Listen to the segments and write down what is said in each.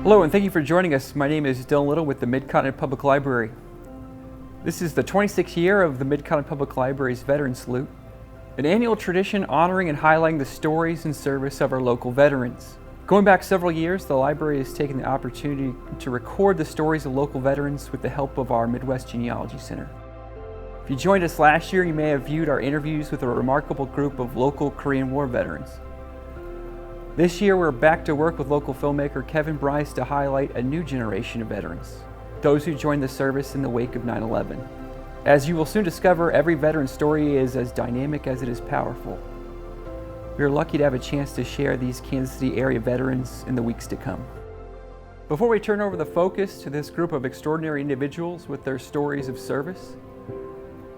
Hello, and thank you for joining us. My name is Dylan Little with the Mid-Continent Public Library. This is the 26th year of the Mid-Continent Public Library's Veteran Salute, an annual tradition honoring and highlighting the stories and service of our local veterans. Going back several years, the library has taken the opportunity to record the stories of local veterans with the help of our Midwest Genealogy Center. If you joined us last year, you may have viewed our interviews with a remarkable group of local Korean War veterans. This year, we're back to work with local filmmaker Kevin Bryce to highlight a new generation of veterans, those who joined the service in the wake of 9/11. As you will soon discover, every veteran story is as dynamic as it is powerful. We are lucky to have a chance to share these Kansas City area veterans in the weeks to come. Before we turn over the focus to this group of extraordinary individuals with their stories of service,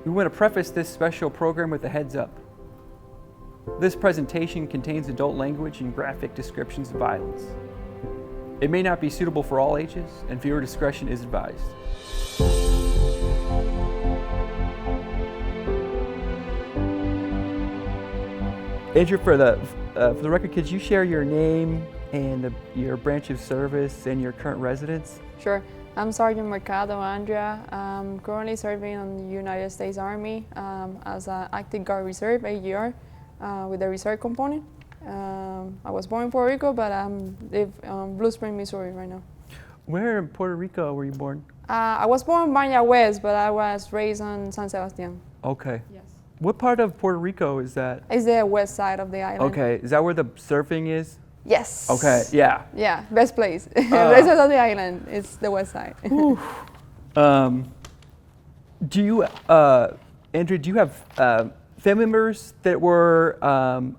we want to preface this special program with a heads up. This presentation contains adult language and graphic descriptions of violence. It may not be suitable for all ages, and viewer discretion is advised. Andrea, for the record, could you share your name and your branch of service and your current residence? Sure. I'm Sergeant Mercado, Andrea. I'm currently serving on the United States Army as an active guard reserve, AGR. With the reserve component. I was born in Puerto Rico, but I live in Blue Spring, Missouri right now. Where in Puerto Rico were you born? I was born in Baghdad West, but I was raised on San Sebastian. Okay. Yes. What part of Puerto Rico is that? It's the west side of the island. Okay. Is that where the surfing is? Yes. Okay. Yeah. Yeah, best place. Best side of the island. It's the west side. Do you, Andrea, do you have family members that were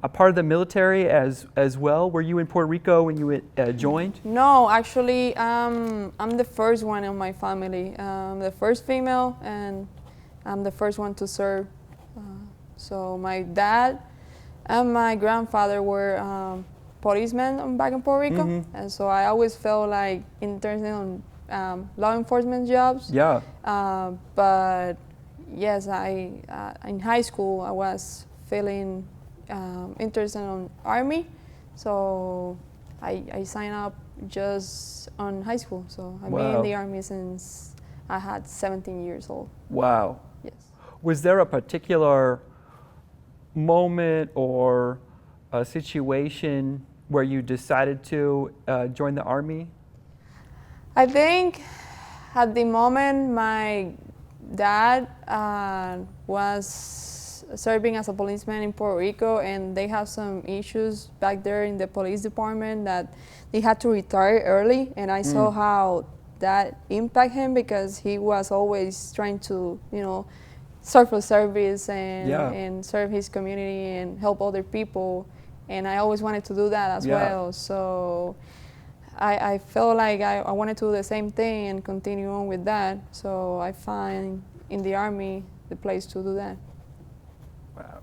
a part of the military as well? Were you in Puerto Rico when you joined? No, actually, I'm the first one in my family. I'm the first female, and I'm the first one to serve. So my dad and my grandfather were policemen back in Puerto Rico, and so I always felt like interested in law enforcement jobs. Yeah. But yes, in high school I was feeling interested in Army, so I signed up just on high school. So I've been in the Army since I had 17 years old. Wow. Yes. Was there a particular moment or a situation where you decided to join the Army? I think at the moment my dad was serving as a policeman in Puerto Rico, and they have some issues back there in the police department that they had to retire early, and I saw how that impacted him because he was always trying to, serve for service and serve his community and help other people, and I always wanted to do that as well. So I felt like I wanted to do the same thing and continue on with that. So I find in the Army the place to do that. Wow.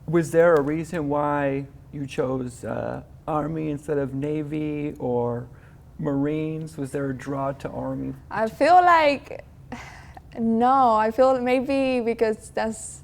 Was there a reason why you chose Army instead of Navy or Marines? Was there a draw to Army? I feel like, no, I feel maybe because that's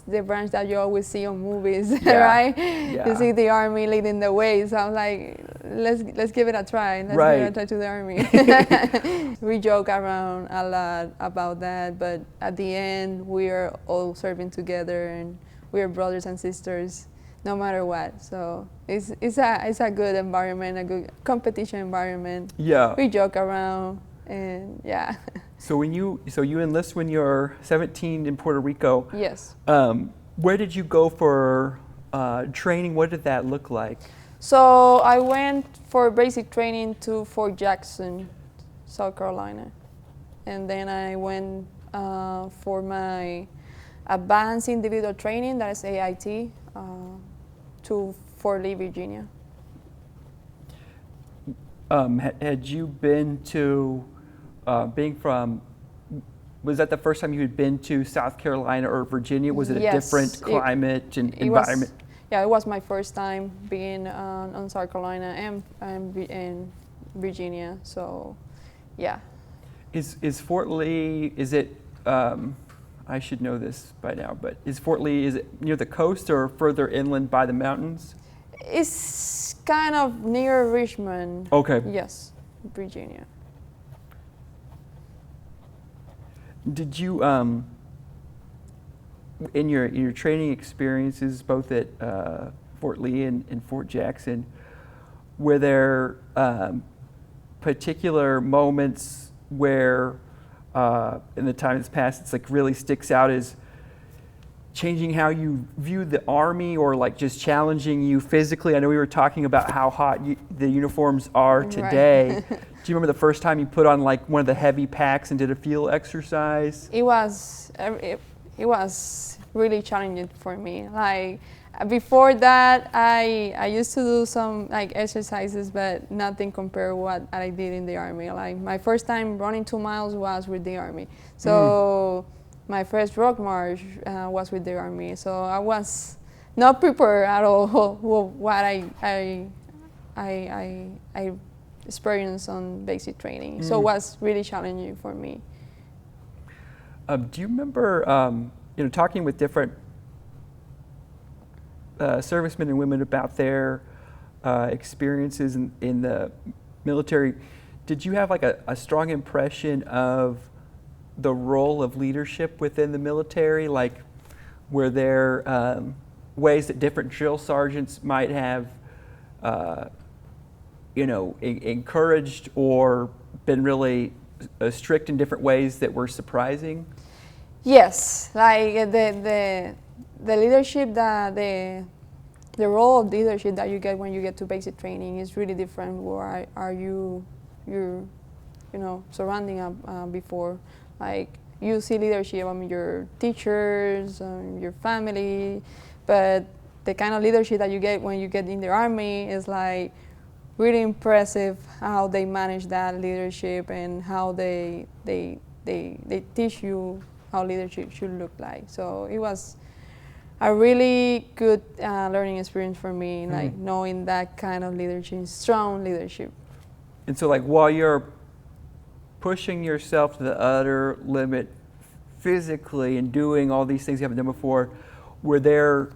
the branch that you always see on movies, right? Yeah. You see the Army leading the way, so I'm like, let's give it a try. Let's give it a try to the Army. We joke around a lot about that, but at the end, we are all serving together, and we are brothers and sisters, no matter what. So it's a good environment, a good competition environment. Yeah. We joke around, and yeah. So you enlist when you're 17 in Puerto Rico. Yes. Where did you go for training? What did that look like? So I went for basic training to Fort Jackson, South Carolina, and then I went for my advanced individual training, that is AIT, to Fort Lee, Virginia. Had you been to was that the first time you had been to South Carolina or Virginia? Was it a different climate and environment? It was my first time being on South Carolina and Virginia, so yeah. Is Fort Lee, I should know this by now, but is Fort Lee, is it near the coast or further inland by the mountains? It's kind of near Richmond. Okay. Yes. Virginia. Did you, in your training experiences, both at Fort Lee and Fort Jackson, were there particular moments where, in the time that's passed, it's like really sticks out as changing how you viewed the Army, or like just challenging you physically? I know we were talking about how hot the uniforms are today. Right. Do you remember the first time you put on like one of the heavy packs and did a field exercise? It was really challenging for me. Like before that, I used to do some like exercises, but nothing compared what I did in the Army. Like my first time running 2 miles was with the Army. So my first rock march was with the Army. So I was not prepared at all what I experienced on basic training. So it was really challenging for me. Do you remember, talking with different servicemen and women about their experiences in the military? Did you have like a strong impression of the role of leadership within the military? Like, were there ways that different drill sergeants might have, encouraged or been really strict in different ways that were surprising? Yes, like the leadership the role of leadership that you get when you get to basic training is really different. Where are you're surrounding before. Like you see leadership your teachers, your family, but the kind of leadership that you get when you get in the Army is like really impressive how they manage that leadership and how they teach you how leadership should look like. So it was a really good learning experience for me, like knowing that kind of leadership, strong leadership. And so like while you're pushing yourself to the utter limit physically and doing all these things you haven't done before, were there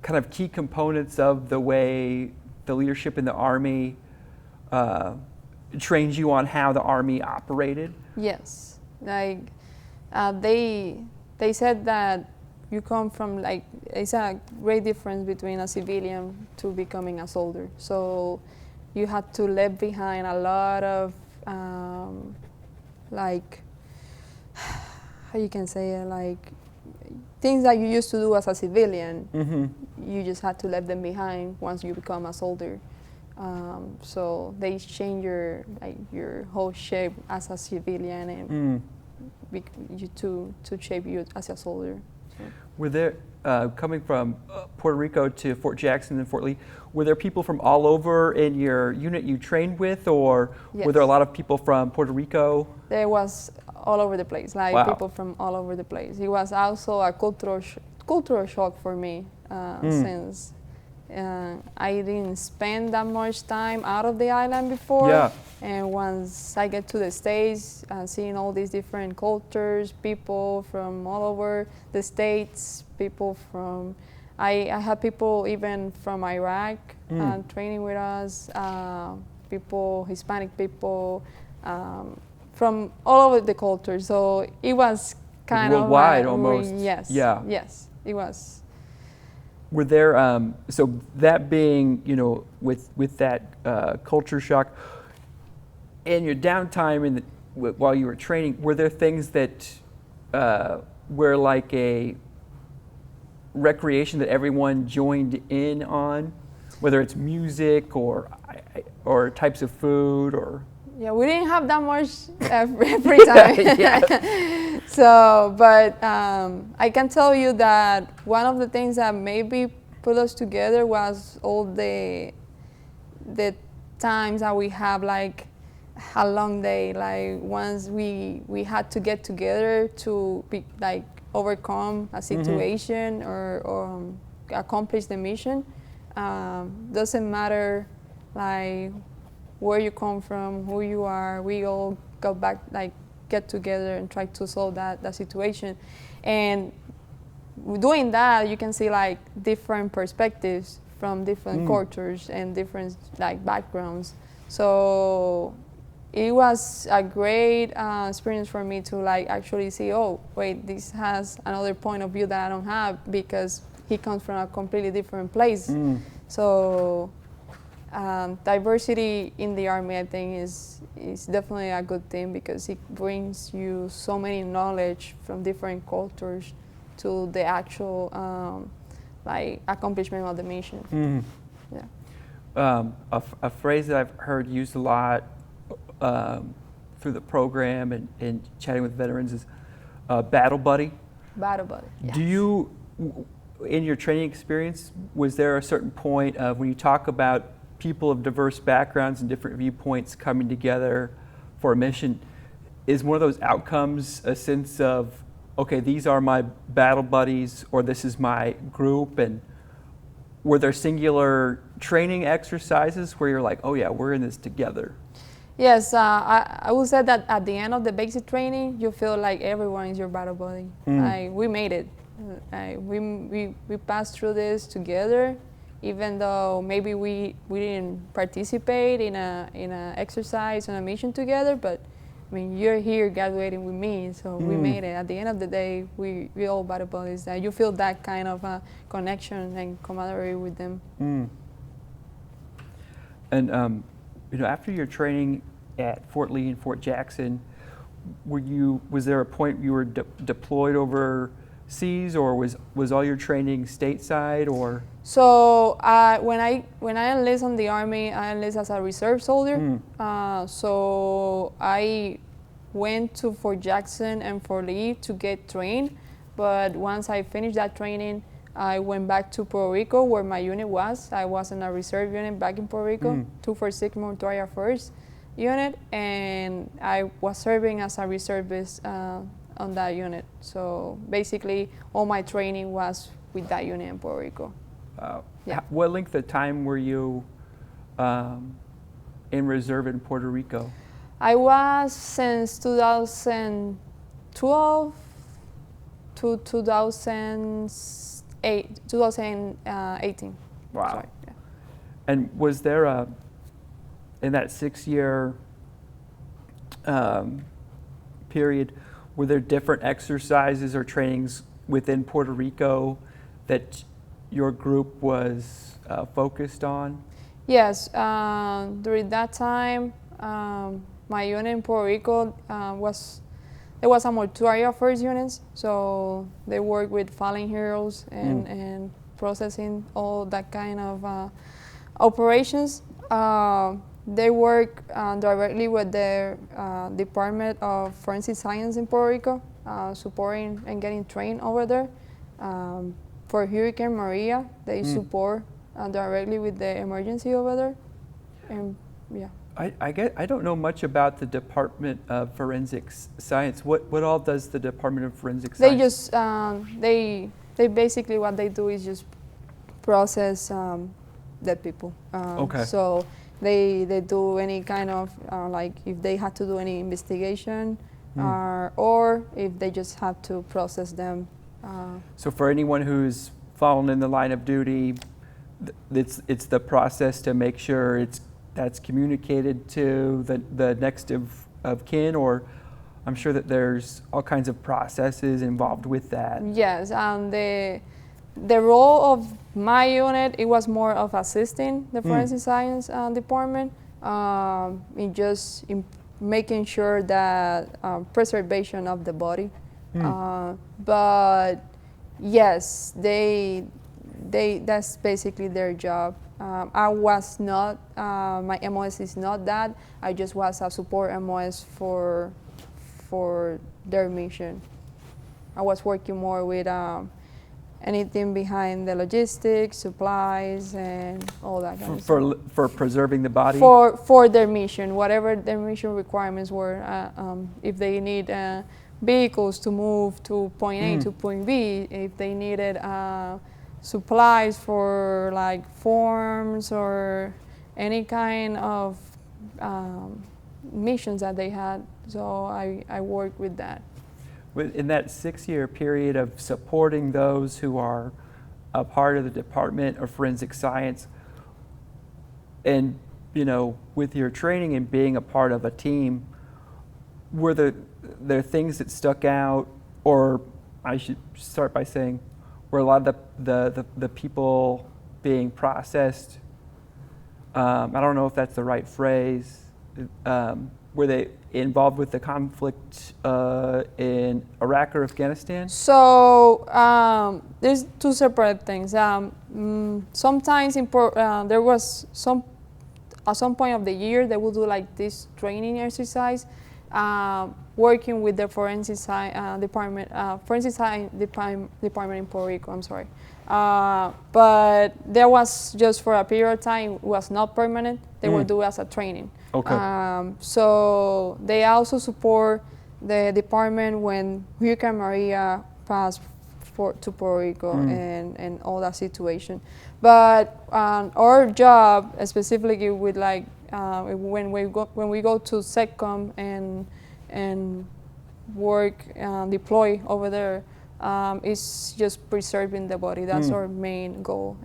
kind of key components of the way the leadership in the Army trained you on how the Army operated? Yes, like they said that you come from like, it's a great difference between a civilian to becoming a soldier. So you had to leave behind a lot of like, how you can say it, like things that you used to do as a civilian. You just had to leave them behind once you become a soldier. So they change your whole shape as a civilian and to shape you as a soldier. So. Were there, coming from Puerto Rico to Fort Jackson and Fort Lee, were there people from all over in your unit you trained with, or were there a lot of people from Puerto Rico? There was all over the place, like people from all over the place. It was also a cultural shock for me since I didn't spend that much time out of the island before. And once I get to the States, seeing all these different cultures, people from all over the States, people from, I had people even from Iraq training with us, people, Hispanic people, from all over the culture. So it was kind of worldwide almost. Yes, yes, it was. Were there, so that being, with that culture shock, in your downtime while you were training, were there things that were like a recreation that everyone joined in on, whether it's music or types of food or? Yeah, we didn't have that much every time. So, but I can tell you that one of the things that maybe put us together was all the times that we have like a long day. Like once we had to get together to be like overcome a situation or accomplish the mission. Doesn't matter like where you come from, who you are, we all go back, like get together and try to solve that situation. And doing that, you can see like different perspectives from different cultures and different like backgrounds. So it was a great experience for me to like actually see, oh wait, this has another point of view that I don't have because he comes from a completely different place. So diversity in the Army, I think, is definitely a good thing because it brings you so many knowledge from different cultures to the actual like accomplishment of the mission. Yeah. A phrase that I've heard used a lot through the program and chatting with veterans is battle buddy. Battle buddy. Yes. Do you, in your training experience, was there a certain point of when you talk about people of diverse backgrounds and different viewpoints coming together for a mission, is one of those outcomes a sense of, okay, these are my battle buddies, or this is my group, and were there singular training exercises where you're like, oh yeah, we're in this together? Yes, I would say that at the end of the basic training, you feel like everyone is your battle buddy. We made it. We passed through this together, even though maybe we didn't participate in a exercise on a mission together. But I mean, you're here graduating with me, so we made it. At the end of the day, we all battle buddies. You feel that kind of connection and camaraderie with them. And after your training at Fort Lee and Fort Jackson, was there a point you were deployed overseas, or was all your training stateside, or? So when I enlisted in the Army, I enlisted as a reserve soldier. So I went to Fort Jackson and Fort Lee to get trained. But once I finished that training, I went back to Puerto Rico where my unit was. I was in a reserve unit back in Puerto Rico, 246 Mortuaria 1st unit, and I was serving as a reservist on that unit. So basically, all my training was with that unit in Puerto Rico. Yeah. What length of time were you in reserve in Puerto Rico? I was since 2012 to 2018. Wow. Sorry, yeah. And was there in that 6-year period, were there different exercises or trainings within Puerto Rico that your group was focused on? Yes, during that time, my unit in Puerto Rico there was a mortuaria first units, so they work with fallen heroes and processing all that kind of operations. They work directly with the Department of Forensic Science in Puerto Rico, supporting and getting trained over there. For Hurricane Maria, they support directly with the emergency over there. And yeah. I don't know much about the Department of Forensic Science. What all does the Department of Forensic Science? They just they basically what they do is just process dead people. Okay. So they do any kind of like if they had to do any investigation, or if they just have to process them. So for anyone who's fallen in the line of duty, it's the process to make sure that's communicated to the next of kin, or I'm sure that there's all kinds of processes involved with that. Yes, and the role of my unit, it was more of assisting the forensic science department in just making sure that preservation of the body. But yes, that's basically their job. I was not, my MOS is not that. I just was a support MOS for their mission. I was working more with anything behind the logistics, supplies, and all that kind of stuff. For preserving the body? For their mission, whatever their mission requirements were. If they need vehicles to move to point A to point B, if they needed supplies for like forms or any kind of missions that they had. So I worked with that. In that 6-year period of supporting those who are a part of the Department of Forensic Science, and with your training and being a part of a team, were there things that stuck out, or I should start by saying, were a lot of the people being processed, I don't know if that's the right phrase, were they involved with the conflict in Iraq or Afghanistan? So there's two separate things. Sometimes there was at some point of the year they will do like this training exercise, working with the forensic department in Puerto Rico. I'm sorry, but there was just for a period of time. It was not permanent. They would do as a training. Okay. So they also support the department when Hurricane Maria passed to Puerto Rico and all that situation. But our job specifically with like when we go to SECCOM and work deploy over there, is just preserving the body. That's our main goal.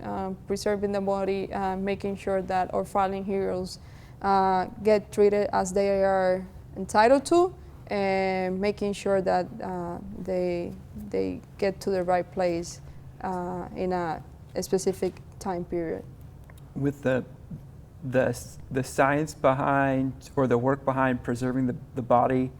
Preserving the body, making sure that our fallen heroes get treated as they are entitled to, and making sure that they get to the right place in a specific time period. With the science behind, or the work behind preserving the body,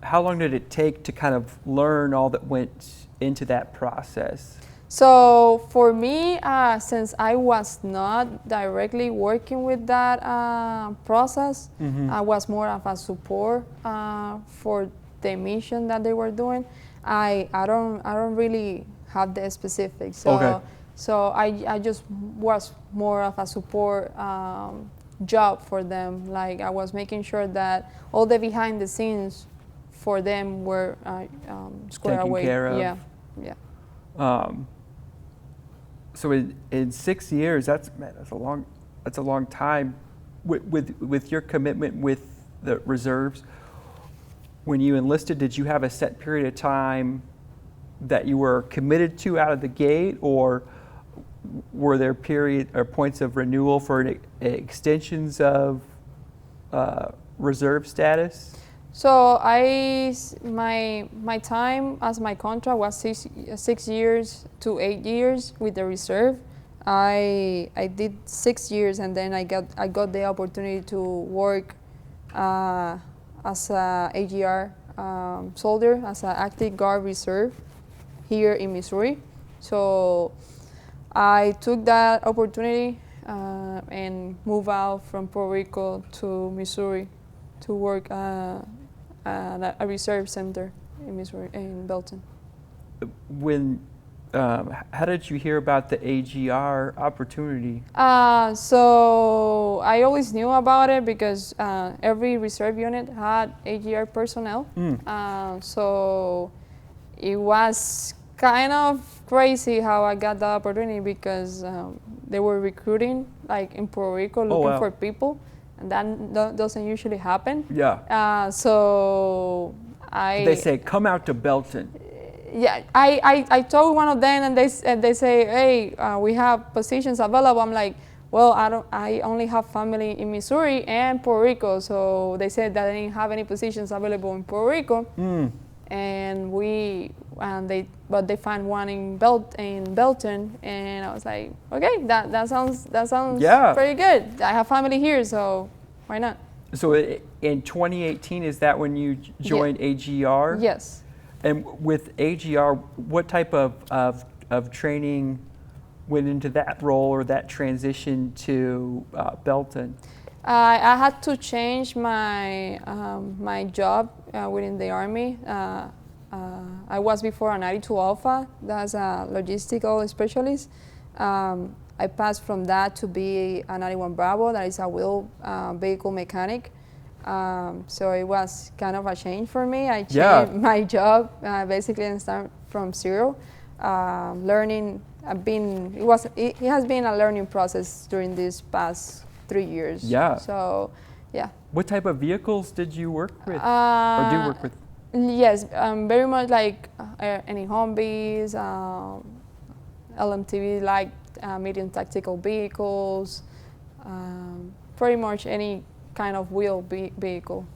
how long did it take to kind of learn all that went into that process? So for me, since I was not directly working with that process, I was more of a support for the mission that they were doing. I don't really have the specifics. So, okay. So I just was more of a support job for them. Like I was making sure that all the behind the scenes for them were squared Taken away. care of. Yeah. So in 6 years, that's a long time. With your commitment with the reserves, when you enlisted, did you have a set period of time that you were committed to out of the gate, or were there points of renewal for extensions of reserve status? So my time as my contract was 6 years to 8 years with the reserve. I did 6 years, and then I got the opportunity to work as a AGR soldier, as an active guard reserve here in Missouri. So I took that opportunity and moved out from Puerto Rico to Missouri to work at a reserve center in Missouri, in Belton. How did you hear about the AGR opportunity? So I always knew about it because every reserve unit had AGR personnel. So it was kind of crazy how I got the opportunity, because they were recruiting like in Puerto Rico, looking for people, and that doesn't usually happen. Yeah. So they say, come out to Belton. Yeah, I told one of them, and they say, hey, we have positions available. I'm like, well, I only have family in Missouri and Puerto Rico. So they said that they didn't have any positions available in Puerto Rico. But they found one in Belton, and I was like, okay, that sounds pretty good. I have family here, so why not? So in 2018, is that when you joined AGR? Yes. And with AGR, what type of training went into that role, or that transition to Belton? I had to change my my job within the Army. I was before a 92 Alpha, that's a logistical specialist. I passed from that to be a 91 Bravo, that is a wheel vehicle mechanic. So it was kind of a change for me. I changed my job basically and start from zero. Learning, it has been a learning process during these past 3 years. Yeah. So, yeah. What type of vehicles did you work with, or do work with? Yes, very much like any Humvees, LMTV, like medium tactical vehicles. pretty much any kind of wheel vehicle.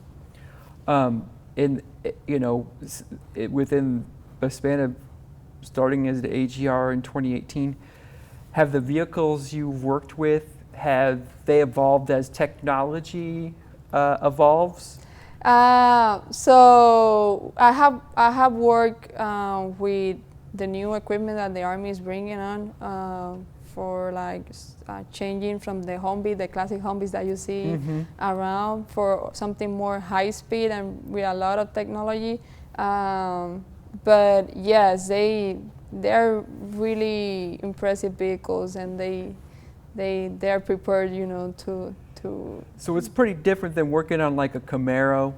In within a span of starting as the AGR in 2018, have the vehicles you've worked with, have they evolved as technology evolves? So I have worked with the new equipment that the Army is bringing on for like changing from the Humvee, the classic Humvees that you see around, for something more high speed and with a lot of technology. But yes, they're really impressive vehicles, and they're prepared, to. So it's pretty different than working on like a Camaro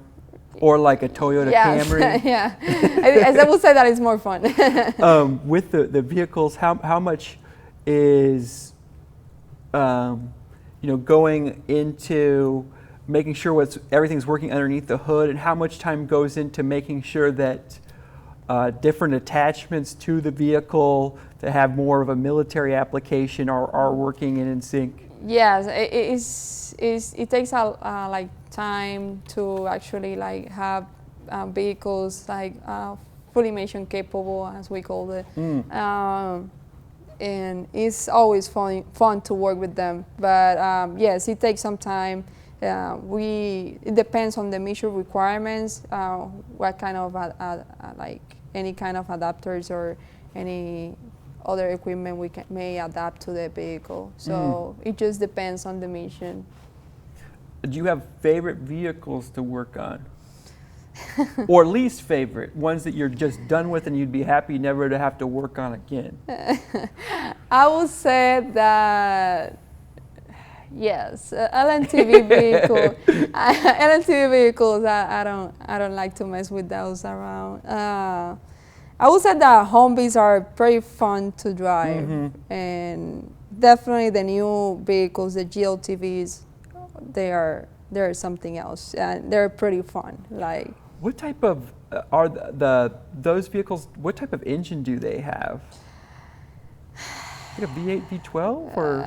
or like a Toyota Yes. Camry. Yeah, I would say that it's more fun. With the vehicles, how much is going into making sure everything's working underneath the hood, and how much time goes into making sure that different attachments to the vehicle that have more of a military application are working in sync? Yes, it takes like time to actually like have vehicles like fully mission capable, as we call it. And it's always fun to work with them. But yes, it takes some time. It depends on the mission requirements, what kind of like any kind of adapters or any other equipment we may adapt to the vehicle. So it just depends on the mission. Do you have favorite vehicles to work on? Or least favorite, ones that you're just done with and you'd be happy never to have to work on again? I would say that yes, LNTV vehicle. LNTV vehicles, I don't like to mess with those around. I would say that Humvees are pretty fun to drive, and definitely the new vehicles, the GLTVs, they're something else, and they're pretty fun. Like, what type of are those vehicles? What type of engine do they have? Like a V8, V12, or?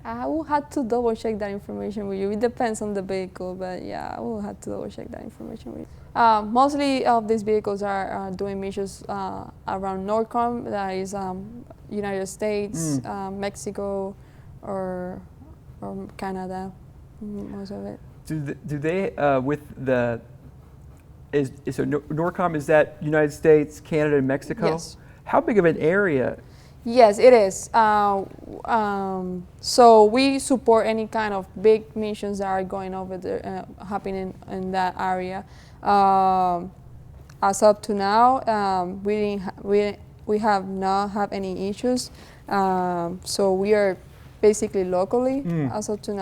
I will have to double check that information with you. It depends on the vehicle, but yeah, I will have to double check that information with you. Mostly of these vehicles are doing missions around NORCOM, that is United States, Mexico, or Canada, most of it. Do they with the so NORCOM, is that United States, Canada, and Mexico? Yes. How big of an area? Yes, it is. So we support any kind of big missions that are going over there, happening in that area. As up to now, we have not had any issues. So we are basically locally as of to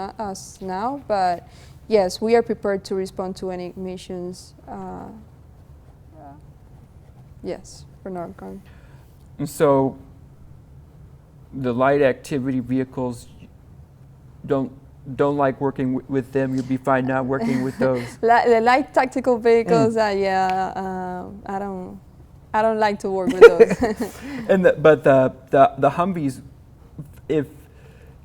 now. But yes, we are prepared to respond to any missions. Yes, for NORCOM. And so the light activity vehicles don't like working with them. You'll be fine not working with those. The light tactical vehicles, I don't like to work with those. But the Humvees,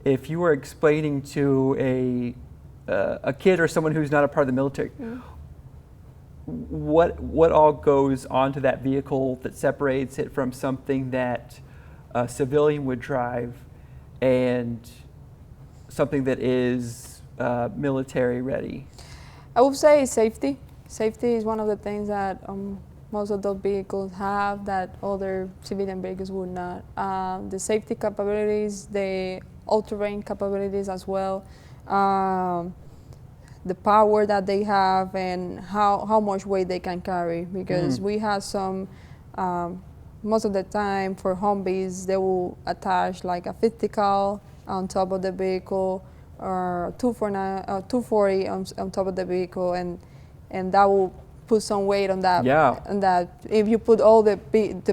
if you were explaining to a kid or someone who's not a part of the military, what all goes onto that vehicle that separates it from something that a civilian would drive and something that is military ready? I would say safety. Safety is one of the things that most of those vehicles have that other civilian vehicles would not. The safety capabilities, the all-terrain capabilities as well, the power that they have, and how much weight they can carry. Because we have some, most of the time for Humvees, they will attach like a 50 cal on top of the vehicle, or 240 on top of the vehicle, and that will put some weight on that. Yeah. And that if you put all the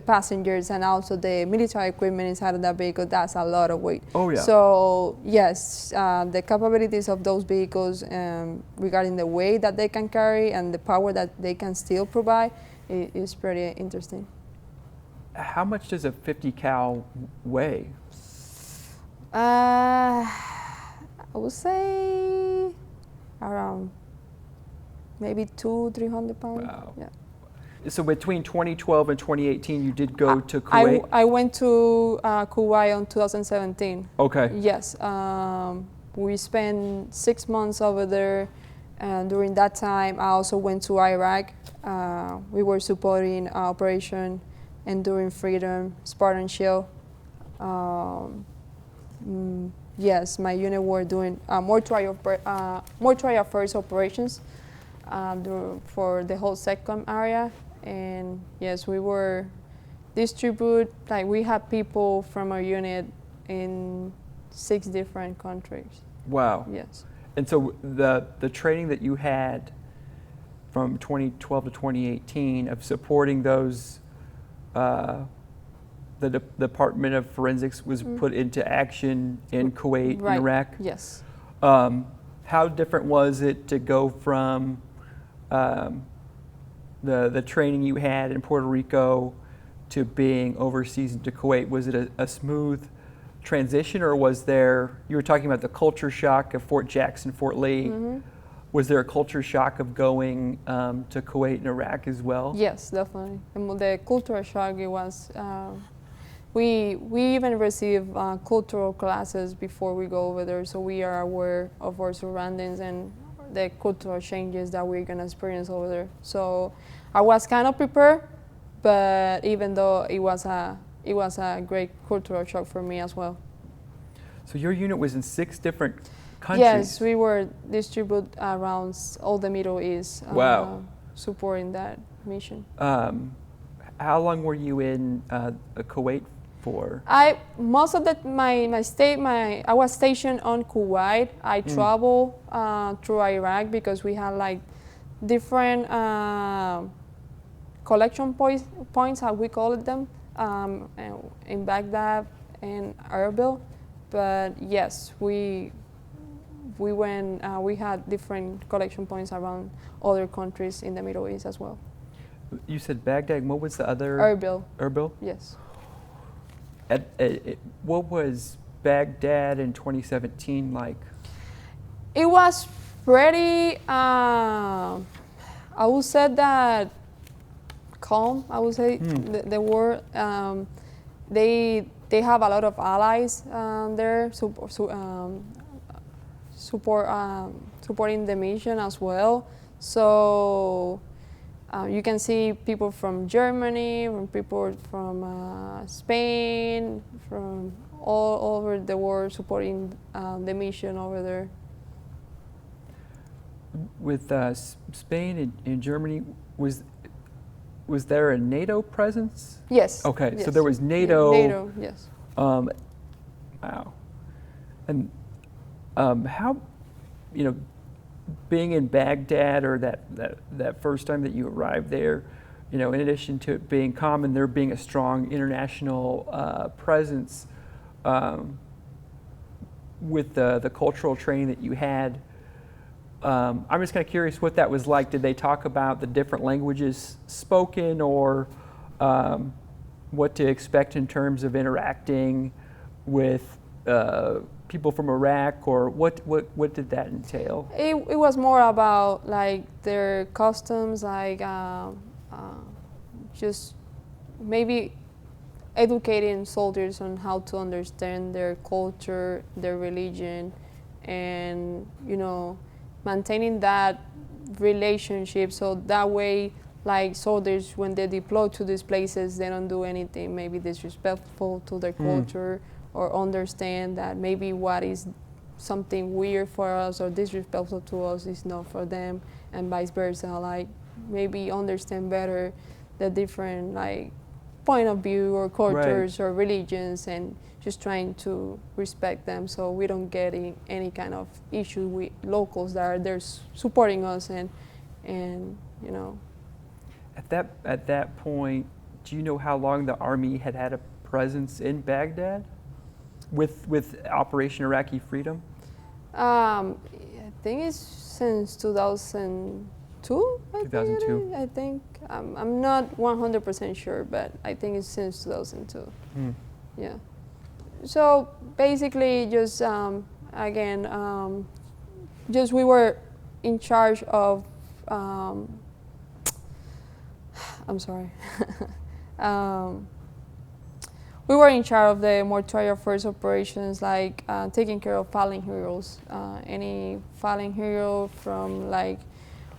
passengers and also the military equipment inside of that vehicle, that's a lot of weight. Oh yeah. So yes, the capabilities of those vehicles regarding the weight that they can carry and the power that they can still provide is pretty interesting. How much does a 50 cal weigh? I would say around maybe 200-300 pounds. Wow. Yeah. So between 2012 and 2018, you did go to Kuwait? I went to Kuwait in 2017. Okay. Yes. We spent 6 months over there. And during that time, I also went to Iraq. We were supporting Operation Enduring Freedom, Spartan Shield. Yes, my unit were doing mortuary first operations for the whole SECOM area. And yes, we were we had people from our unit in 6 different countries. Wow. Yes. And so the training that you had from 2012 to 2018 of supporting those, the Department of Forensics was put into action in Kuwait Right. and Iraq. Yes. How different was it to go from the training you had in Puerto Rico to being overseas into Kuwait? Was it a smooth transition, or was there, you were talking about the culture shock of Fort Jackson, Fort Lee. Mm-hmm. Was there a culture shock of going to Kuwait and Iraq as well? Yes, definitely. The cultural shock, it was, we even receive cultural classes before we go over there, so we are aware of our surroundings and the cultural changes that we're gonna experience over there. So I was kind of prepared, but even though it was a great cultural shock for me as well. So your unit was in 6 different countries? Yes, we were distributed around all the Middle East. Wow. Supporting that mission. How long were you in Kuwait for? I was stationed on Kuwait. I traveled through Iraq because we had like different collection points, how we call it them, in Baghdad and Erbil. But yes, we went. We had different collection points around other countries in the Middle East as well. You said Baghdad. What was the other? Erbil. Erbil? Yes. What was Baghdad in 2017 like? It was pretty. I would say that calm. I would say the word. They have a lot of allies there, supporting the mission as well. So you can see people from Germany, from people from Spain, from all over the world supporting the mission over there. With Spain and Germany, was there a NATO presence? Yes. Okay, yes. so there was NATO. Yeah, NATO, yes. Wow. And how, being in Baghdad, or that first time that you arrived there, in addition to it being common, there being a strong international presence, with the cultural training that you had, I'm just kind of curious what that was like. Did they talk about the different languages spoken, or what to expect in terms of interacting with people from Iraq, or what did that entail? It was more about like their customs, like just maybe educating soldiers on how to understand their culture, their religion, and maintaining that relationship, so that way, like soldiers, when they deploy to these places, they don't do anything maybe disrespectful to their culture, or understand that maybe what is something weird for us or disrespectful to us is not for them, and vice versa. Like maybe understand better the different like point of view or cultures or religions, and just trying to respect them, so we don't get any kind of issue with locals that are there supporting us, and At that point, do you know how long the Army had a presence in Baghdad with Operation Iraqi Freedom? I think it's since 2002. 2002. I think I'm not 100% sure, but I think it's since 2002. Yeah. So basically, just again, just we were in charge of, I'm sorry. We were in charge of the mortuary affairs operations, like taking care of fallen heroes. Any fallen hero from like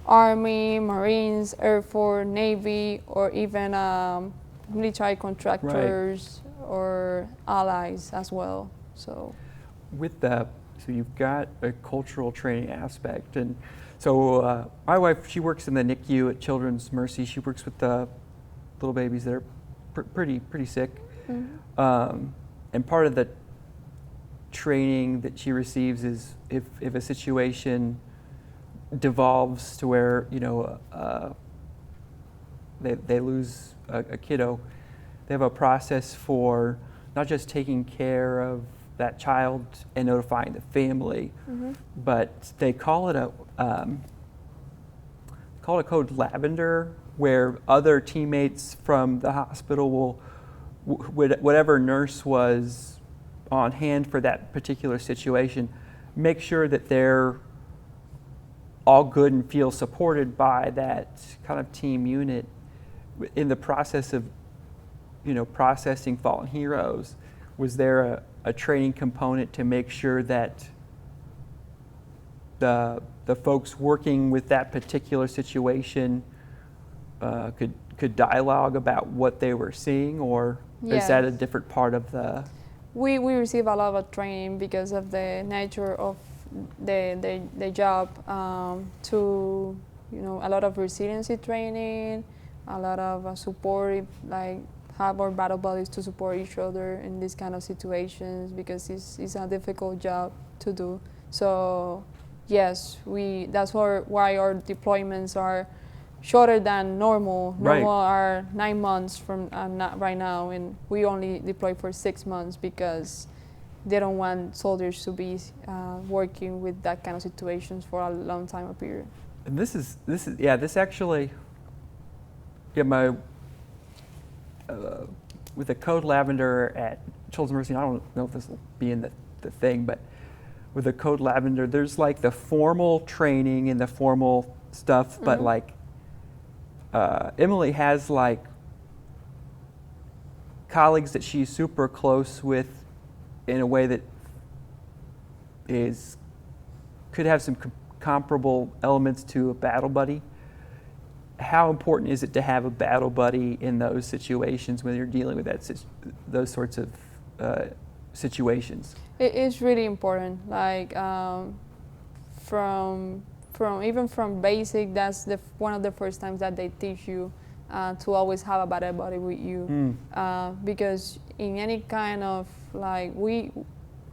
Army, Marines, Air Force, Navy, or even military contractors or allies as well. So, with that, so you've got a cultural training aspect, and so my wife, she works in the NICU at Children's Mercy. She works with the little babies that are pretty sick. mm-hmm. And part of the training that she receives is if a situation devolves to where they lose a kiddo, they have a process for not just taking care of that child and notifying the family, Mm-hmm. but they call it a code lavender, where other teammates from the hospital will whatever nurse was on hand for that particular situation, make sure that they're all good and feel supported by that kind of team unit in the process of, processing fallen heroes. Was there a training component to make sure that the folks working with that particular situation could dialogue about what they were seeing, or is that a Yes. different part of the? We receive a lot of training because of the nature of the job, to a lot of resiliency training, a lot of support, like have our battle buddies to support each other in these kind of situations, because it's a difficult job to do. So yes, that's why our deployments are shorter than normal. Right. Normal are 9 months from not right now, and we only deploy for 6 months because they don't want soldiers to be working with that kind of situations for a long time a period. And this actually, my with the code lavender at Children's Mercy, I don't know if this will be in the thing, but with the code lavender, there's like the formal training and the formal stuff, but Mhm. like Emily has like colleagues that she's super close with in a way that could have some comparable elements to a battle buddy. How important is it to have a battle buddy in those situations when you're dealing with those sorts of situations? It is really important. Like from even from basic, that's one of the first times that they teach you to always have a battle buddy with you, because in any kind of like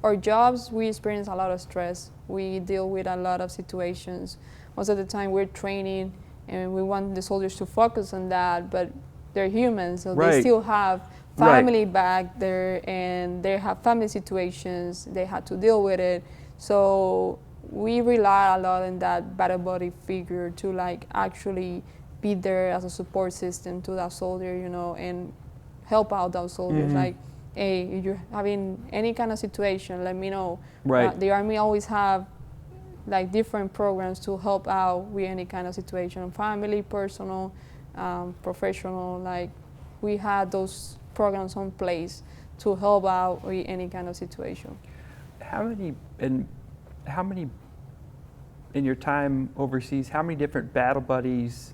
our jobs, we experience a lot of stress. We deal with a lot of situations. Most of the time, we're training, and we want the soldiers to focus on that, but they're humans, so Right. they still have Right. family back there, and they have family situations. They have to deal with it. So we rely a lot on that battle buddy figure to like actually be there as a support system to that soldier, and help out those soldiers. Mhm. Like, hey, if you're having any kind of situation, let me know. Right. The Army always have like different programs to help out with any kind of situation, family, personal, professional. Like, we had those programs in place to help out with any kind of situation. How many in your time overseas, how many different battle buddies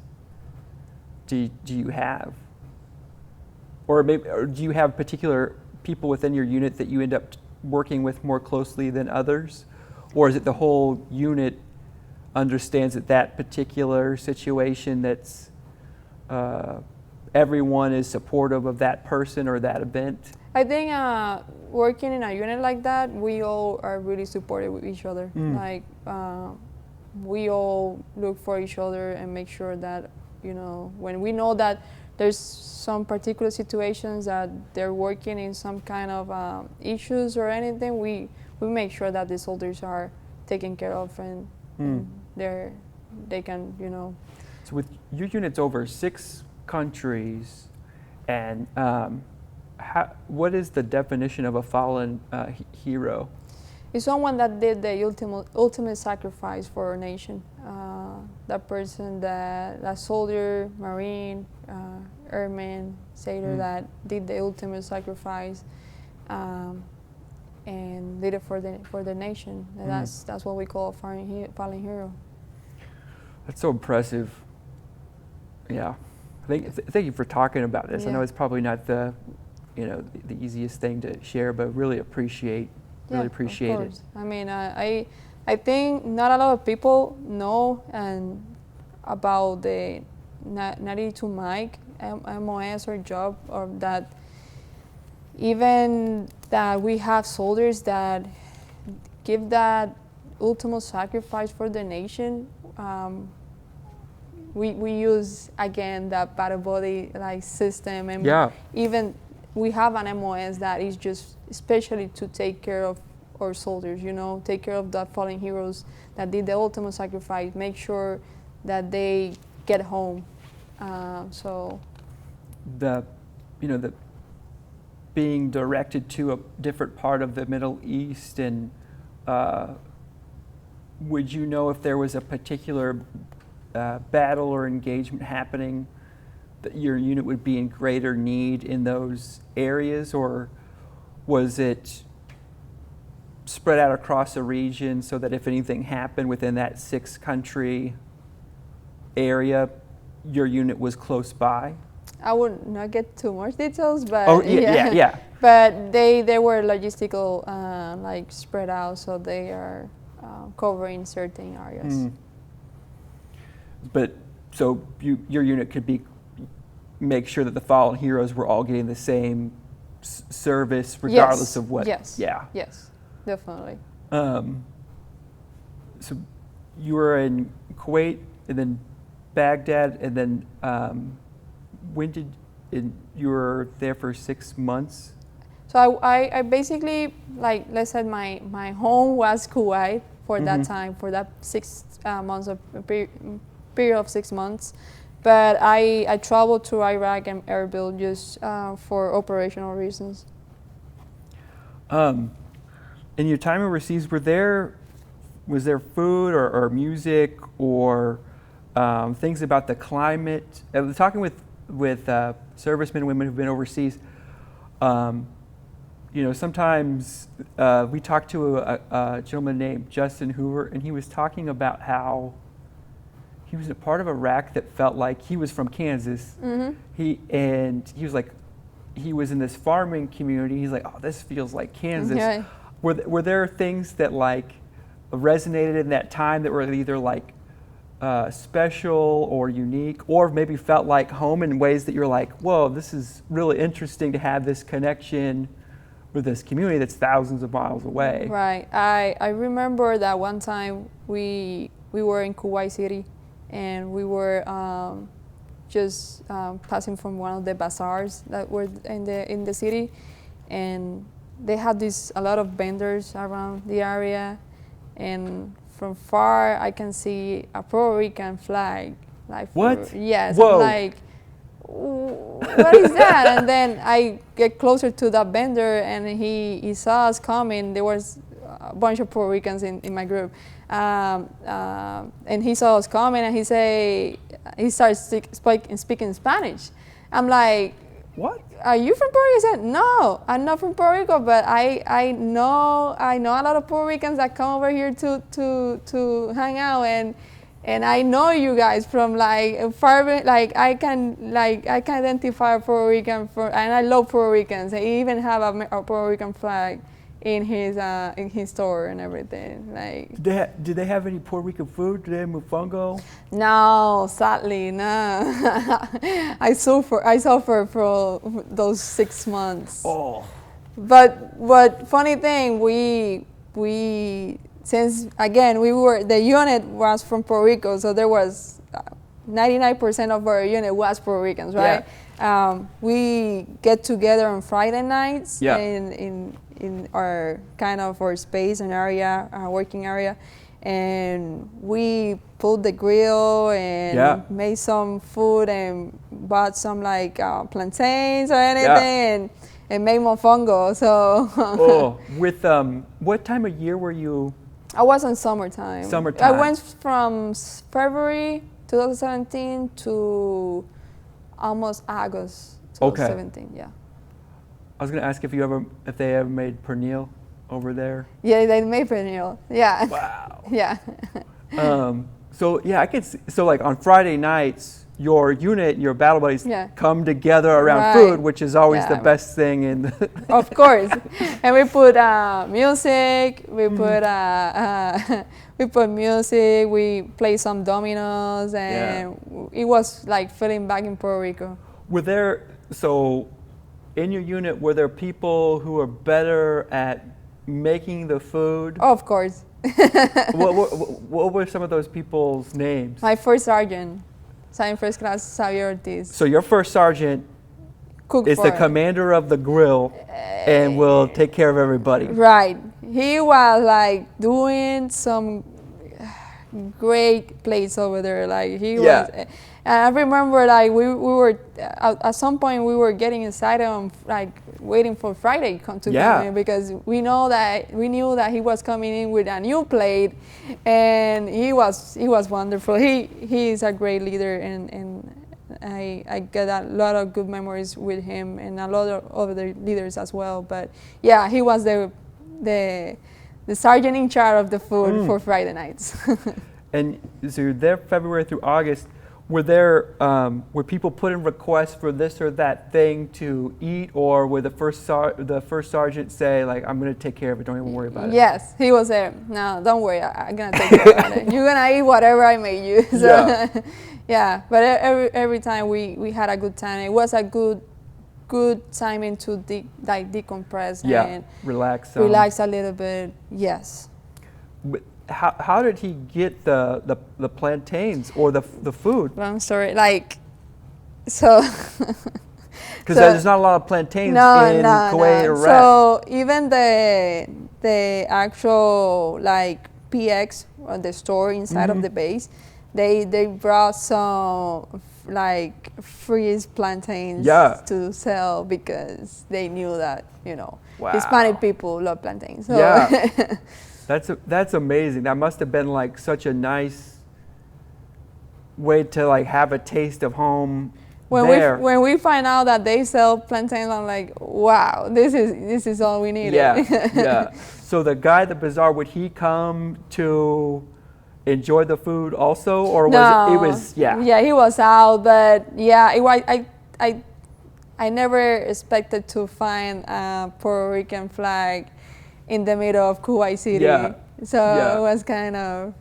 do you have? Or do you have particular people within your unit that you end up working with more closely than others? Or is it the whole unit understands that particular situation that's everyone is supportive of that person or that event? I think working in a unit like that, we all are really supportive with each other. Like, we all look for each other and make sure that, when we know that there's some particular situations that they're working in some kind of issues or anything, we make sure that the soldiers are taken care of, and they can. So with your unit's over 6 countries, and what is the definition of a fallen hero? It's someone that did the ultimate sacrifice for our nation. That person, that soldier, Marine, airman, sailor that did the ultimate sacrifice, and did it for the nation. And that's what we call a fallen hero. That's so impressive. Yeah, thank you for talking about this. Yeah. I know it's probably not the easiest thing to share, but really appreciate it. I mean, I think not a lot of people know about the 92 Mike MOS or job, or that even that we have soldiers that give that ultimate sacrifice for the nation. We use again that battle body like system, and even we have an MOS that is just especially to take care of our soldiers, take care of the fallen heroes that did the ultimate sacrifice, make sure that they get home. So the being directed to a different part of the Middle East, and would you know if there was a particular battle or engagement happening that your unit would be in greater need in those areas, or was it spread out across the region so that if anything happened within that 6-country area, your unit was close by? I would not get too much details, but yeah. But they were logistical, like spread out, so they are covering certain areas. But so your unit could make sure that the fallen heroes were all getting the same service, regardless of what. Yes. Yeah. Yes, definitely. So you were in Kuwait, and then Baghdad, and then you were there for 6 months? So I basically, like, let's say my home was Kuwait for that time, for that 6 months of period of 6 months. But I traveled to Iraq and Erbil just for operational reasons. In your time overseas, was there food or music or things about the climate? I was talking with servicemen and women who've been overseas. Sometimes we talked to a gentleman named Justin Hoover, and he was talking about how he was a part of Iraq that felt like he was from Kansas. He was like, he was in this farming community. He's like, oh, this feels like Kansas. Okay. Were there things that like resonated in that time that were either like special or unique, or maybe felt like home in ways that you're like, whoa, this is really interesting to have this connection with this community that's thousands of miles away? Right. I remember that one time we were in Kuwait City, and we were just passing from one of the bazaars that were in the city, and they had a lot of vendors around the area, and from far I can see a Puerto Rican flag. Like what? Yes. Whoa. I'm like, what is that? And then I get closer to that vendor, and he saw us coming. There was a bunch of Puerto Ricans in my group, and he saw us coming, and he started speaking Spanish. I'm like, what? Are you from Puerto Rico? He said, no, I'm not from Puerto Rico, but I know a lot of Puerto Ricans that come over here to hang out, and I know you guys from like far, like I can identify a Puerto Rican, and I love Puerto Ricans. He even have a Puerto Rican flag in his store and everything. Like, did they have any Puerto Rican food? Did they have mofongo? No, sadly, no. I suffered for those 6 months. Oh. But funny thing, we since again the unit was from Puerto Rico, so there was 99% of our unit was Puerto Ricans, right? Yeah. We get together on Friday nights in our kind of our space and area, our working area, and we pulled the grill and made some food and bought some like plantains or anything, and make mofongo. So Oh, with what time of year were you? I was in summertime. Summertime. I went from February 2017 to almost August 2017. Yeah. I was gonna ask if they ever made pernil over there. Yeah, they made pernil. Yeah. Wow. Yeah. So yeah, I could see, so like on Friday nights, your unit, your battle buddies Yeah. come together around Right. food, which is always Yeah. the best thing. In Of course. And we put music. We put we put music. We play some dominoes, and it was like feeling back in Puerto Rico. Were there in your unit, were there people who were better at making the food? Oh, of course. What were some of those people's names? My first sergeant, Sergeant First Class Xavier Ortiz. So your first sergeant Cook is for the us. commander of the grill and will take care of everybody. Right. He was like doing some great plates over there. Like he was. And I remember like we were at some point we were getting excited on like waiting for Friday to come in because we knew that he was coming in with a new plate, and he was wonderful. He is a great leader, and I get a lot of good memories with him and a lot of other leaders as well. But yeah, he was the sergeant in charge of the food for Friday nights. And so you're there February through August. Were people putting requests for this or that thing to eat, or would the first sergeant say like, "I'm going to take care of it. Don't even worry about it"? Yes, he was there. No, don't worry. I'm gonna take care of it. You're gonna eat whatever I made you. So, Yeah. yeah. But every time we had a good time. It was a good timing to decompress and relax. relax a little bit. Yes. How did he get the plantains or the food? Long story. Like, so. Because there's not a lot of plantains in Kuwait or Iraq. So even the actual like PX or the store inside of the base, they brought some like freeze plantains to sell because they knew that Hispanic people love plantains. So Yeah. That's amazing. That must have been like such a nice way to like have a taste of home. When we find out that they sell plantains, I'm like, wow, this is all we needed. Yeah. So the guy at the bazaar, would he come to enjoy the food also, or was it? Yeah, he was out, but yeah, I never expected to find a Puerto Rican flag in the middle of Kuwait City. So it was kind of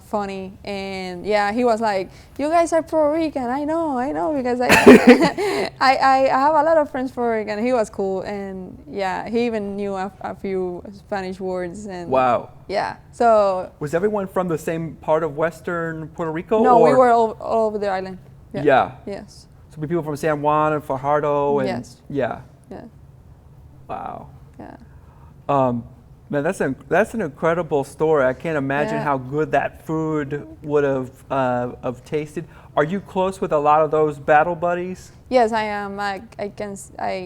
funny, and yeah, he was like, "You guys are Puerto Rican." I know, because I have a lot of friends Puerto Rican. He was cool, and yeah, he even knew a few Spanish words. And wow. Yeah. So was everyone from the same part of Western Puerto Rico? No, we were all over the island. Yeah. Yes. So people from San Juan and Fajardo and yes. Yeah. Wow. Man, that's an incredible story. I can't imagine how good that food would have tasted. Are you close with a lot of those battle buddies? Yes, I am. I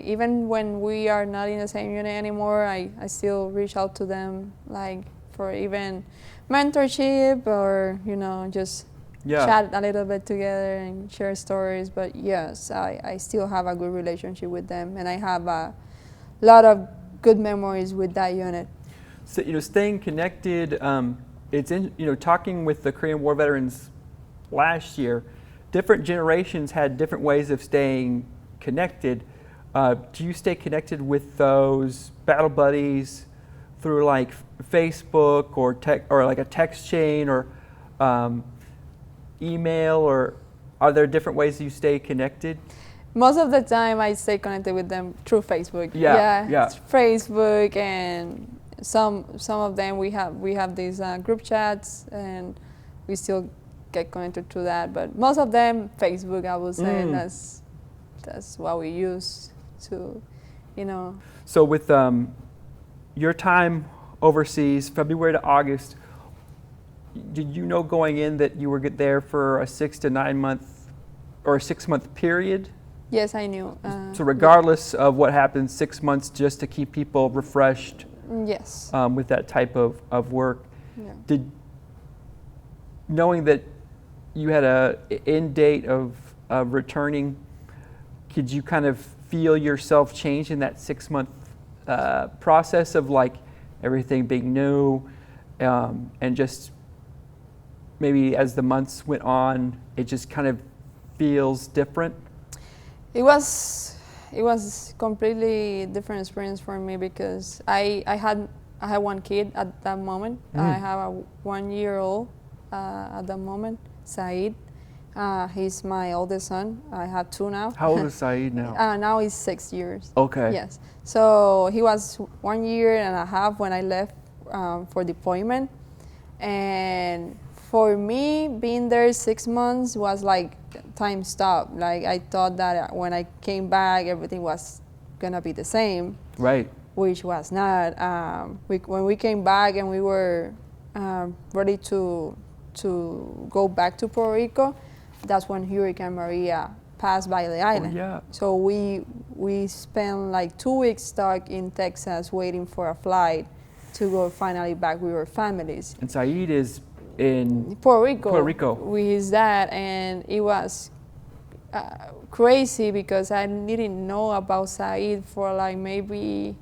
even when we are not in the same unit anymore, I still reach out to them, like for even mentorship or just chat a little bit together and share stories. But yes, I still have a good relationship with them, and I have a lot of good memories with that unit. So, staying connected, it's in, talking with the Korean War veterans last year, different generations had different ways of staying connected. Do you stay connected with those battle buddies through like Facebook or like a text chain or email, or are there different ways you stay connected? Most of the time I stay connected with them through Facebook. Yeah. Facebook, and some of them we have these group chats, and we still get connected to that. But most of them Facebook, I would say. That's what we use to, So with your time overseas, February to August, did you know going in that you were there for a 6 to 9 month or a 6 month period? Yes, I knew. So regardless of what happened, 6 months just to keep people refreshed. Yes. With that type of work. Yeah. Knowing that you had a end date of returning, could you kind of feel yourself change in that 6 month process of like everything being new, and just maybe as the months went on, it just kind of feels different? It was completely different experience for me because I had one kid at that moment. I have a 1 year old at that moment, Saeed. He's my oldest son. I have two now. How old is Saeed now? Now he's 6 years. Okay. Yes. So he was 1 year and a half when I left for deployment. And for me, being there 6 months was like time stopped. Like I thought that when I came back, everything was gonna be the same. Right. Which was not. When we came back and we were ready to go back to Puerto Rico, that's when Hurricane Maria passed by the island. Oh, yeah. So we spent like 2 weeks stuck in Texas waiting for a flight to go finally back with our families. And Saeed is in Puerto Rico. Puerto Rico. With his dad, and it was crazy because I didn't know about Saeed for like maybe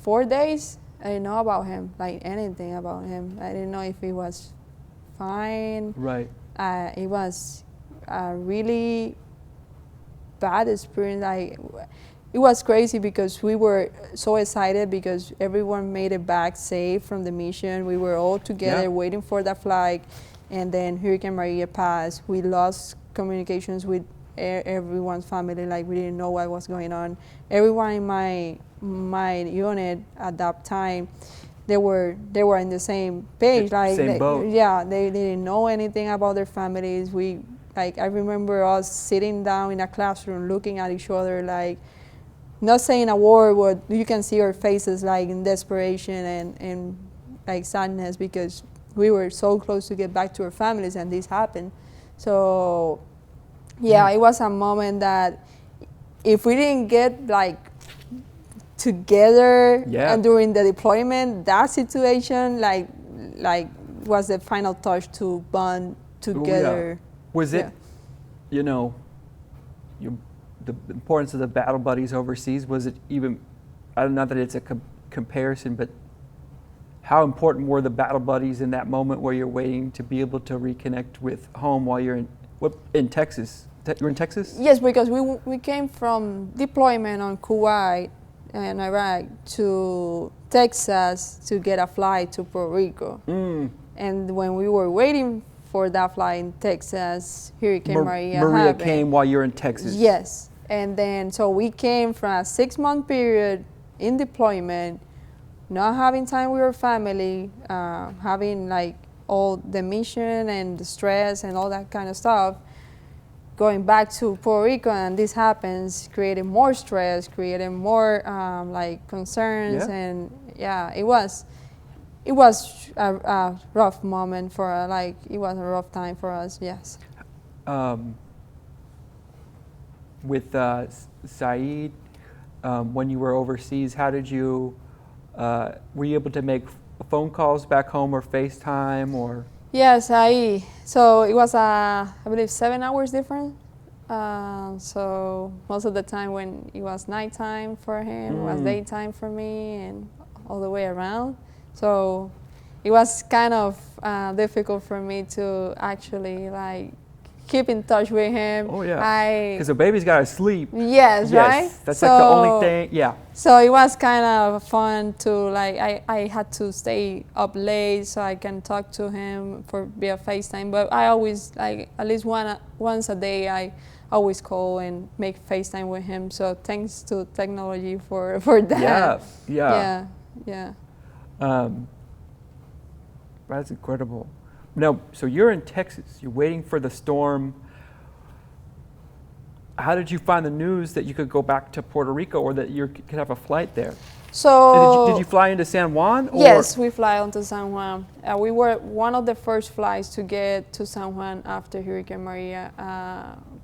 4 days. I didn't know about him, like anything about him. I didn't know if he was fine. Right. It was a really bad experience. Like, it was crazy because we were so excited because everyone made it back safe from the mission. We were all together waiting for that flight, and then Hurricane Maria passed. We lost communications with everyone's family. Like, we didn't know what was going on. Everyone in my unit at that time, they were in the same page. Like, same boat. Yeah, they didn't know anything about their families. I remember us sitting down in a classroom looking at each other, like, not saying a word, but you can see our faces like in desperation and like sadness because we were so close to get back to our families and this happened. So yeah, it was a moment that if we didn't get like together and during the deployment, that situation like was the final touch to bond together. Was it, you know, the importance of the battle buddies overseas, was it even, I don't know that it's a comparison, but how important were the battle buddies in that moment where you're waiting to be able to reconnect with home while you're in Texas? You're in Texas? Yes, because we came from deployment on Kuwait and Iraq to Texas to get a flight to Puerto Rico. And when we were waiting for that flight in Texas, Hurricane Maria happened. Came while you're in Texas. Yes. And then, so we came from a 6 month period in deployment, not having time with our family, having like all the mission and the stress and all that kind of stuff, going back to Puerto Rico, and this happens, creating more stress, creating more like concerns, and it was a rough moment for like, it was a rough time for us. Yes. With Saeed, when you were overseas, how did you, were you able to make phone calls back home or FaceTime or? Yes, so it was I believe 7 hours difference. So most of the time when it was nighttime for him, it was daytime for me, and all the way around. So it was kind of difficult for me to actually like keep in touch with him. Oh yeah. Because the baby's got to sleep. Yes, right? That's like the only thing. Yeah. So it was kind of fun to like, I had to stay up late so I can talk to him for via FaceTime. But I always like at least once a day I always call and make FaceTime with him. So thanks to technology for that. Yeah. That's incredible. Now, so you're in Texas. You're waiting for the storm. How did you find the news that you could go back to Puerto Rico or that you could have a flight there? So did you fly into San Juan? Or? Yes, we fly onto San Juan. We were one of the first flights to get to San Juan after Hurricane Maria